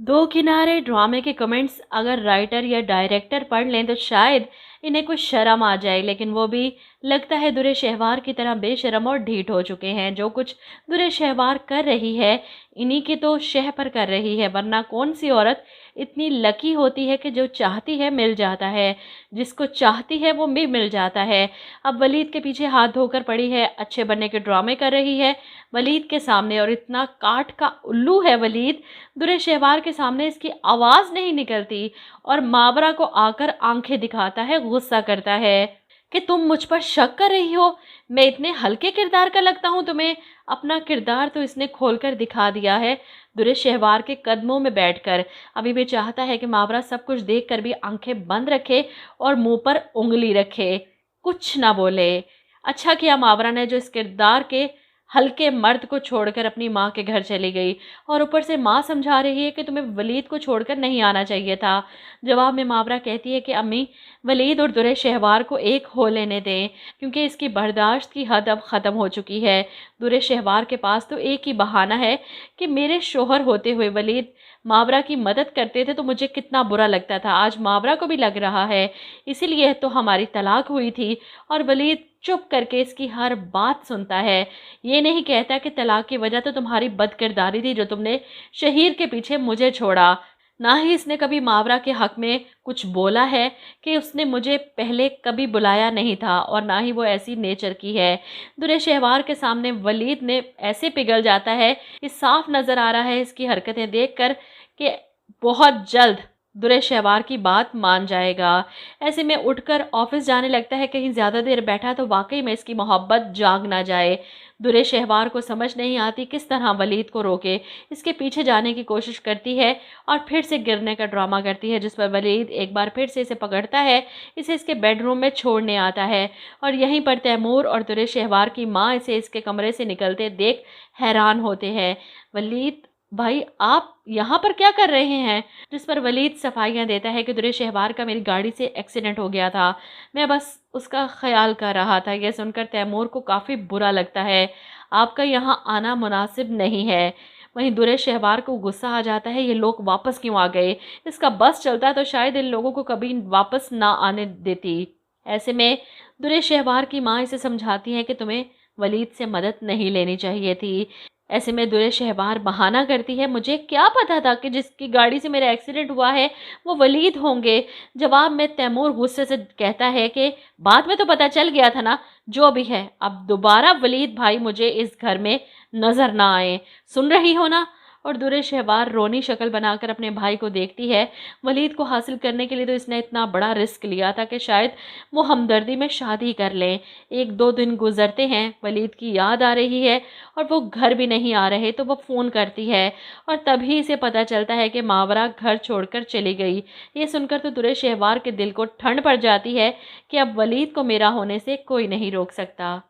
दो किनारे ड्रामे के कमेंट्स अगर राइटर या डायरेक्टर पढ़ लें तो शायद इन्हें कुछ शर्म आ जाए, लेकिन वो भी लगता है दुरे शहवार की तरह बेशर्म और ढीठ हो चुके हैं। जो कुछ दुरे शहवार कर रही है इन्हीं के तो शह पर कर रही है, वरना कौन सी औरत इतनी लकी होती है कि जो चाहती है मिल जाता है, जिसको चाहती है वो भी मिल जाता है। अब वलीद के पीछे हाथ धोकर पड़ी है, अच्छे बनने के ड्रामे कर रही है वलीद के सामने, और इतना काठ का उल्लू है वलीद, दुरे शहवार के सामने इसकी आवाज़ नहीं निकलती और मावरा को आकर आंखें दिखाता है, गुस्सा करता है कि तुम मुझ पर शक कर रही हो, मैं इतने हल्के किरदार का लगता हूँ तुम्हें। अपना किरदार तो इसने खोलकर दिखा दिया है दुरे शहवार के कदमों में बैठकर। अभी भी चाहता है कि मावरा सब कुछ देखकर भी आंखें बंद रखे और मुंह पर उंगली रखे, कुछ ना बोले। अच्छा किया मावरा ने जो इस किरदार के हल्के मर्द को छोड़कर अपनी माँ के घर चली गई, और ऊपर से माँ समझा रही है कि तुम्हें वलीद को छोड़कर नहीं आना चाहिए था। जवाब में मावरा कहती है कि अम्मी, वलीद और दुरे शहवार को एक हो लेने दें, क्योंकि इसकी बर्दाश्त की हद अब ख़त्म हो चुकी है। दुरे शहवार के पास तो एक ही बहाना है कि मेरे शोहर होते हुए वलीद मावरा की मदद करते थे तो मुझे कितना बुरा लगता था, आज मावरा को भी लग रहा है, इसीलिए तो हमारी तलाक हुई थी। और वलीद चुप करके इसकी हर बात सुनता है, ये नहीं कहता कि तलाक की वजह तो तुम्हारी बदकिरदारी थी जो तुमने शहीर के पीछे मुझे छोड़ा। ना ही इसने कभी मावरा के हक में कुछ बोला है कि उसने मुझे पहले कभी बुलाया नहीं था, और ना ही वो ऐसी नेचर की है। दुरे शहवार के सामने वलीद ने ऐसे पिघल जाता है कि साफ नज़र आ रहा है इसकी हरकतें देखकर कि बहुत जल्द दुरे शहवार की बात मान जाएगा। ऐसे में उठकर ऑफिस जाने लगता है, कहीं ज़्यादा देर बैठा तो वाकई में इसकी मोहब्बत जाग ना जाए। दुरे शहवार को समझ नहीं आती किस तरह वलीद को रोके, इसके पीछे जाने की कोशिश करती है और फिर से गिरने का ड्रामा करती है, जिस पर वलीद एक बार फिर से इसे पकड़ता है, इसे इसके बेडरूम में छोड़ने आता है। और यहीं पर तैमूर और दुरे शहवार की माँ इसे इसके कमरे से निकलते देख हैरान होते हैं। वलीद भाई, आप यहाँ पर क्या कर रहे हैं? जिस पर वलीद सफाइयाँ देता है कि दुरे शहवार का मेरी गाड़ी से एक्सीडेंट हो गया था, मैं बस उसका ख्याल कर रहा था। यह सुनकर तैमूर को काफ़ी बुरा लगता है, आपका यहाँ आना मुनासिब नहीं है। वहीं दुरे शहवार को गुस्सा आ जाता है, ये लोग वापस क्यों आ गए, इसका बस चलता तो शायद इन लोगों को कभी वापस ना आने देती। ऐसे में दुरे शहवार की माँ इसे समझाती है कि तुम्हें वलीद से मदद नहीं लेनी चाहिए थी। ऐसे में दुरे शहवार बहाना करती है, मुझे क्या पता था कि जिसकी गाड़ी से मेरा एक्सीडेंट हुआ है वो वलीद होंगे। जवाब में तैमूर गुस्से से कहता है कि बाद में तो पता चल गया था ना, जो भी है अब दोबारा वलीद भाई मुझे इस घर में नज़र ना आए, सुन रही हो ना। और दुरे शहवार रोनी शक्ल बनाकर अपने भाई को देखती है। वलीद को हासिल करने के लिए तो इसने इतना बड़ा रिस्क लिया था कि शायद वो हमदर्दी में शादी कर लें। एक दो दिन गुजरते हैं, वलीद की याद आ रही है और वो घर भी नहीं आ रहे, तो वो फ़ोन करती है और तभी इसे पता चलता है कि मावरा घर छोड़कर चली गई। ये सुनकर तो दुरे शहवार के दिल को ठंड पड़ जाती है कि अब वलीद को मेरा होने से कोई नहीं रोक सकता।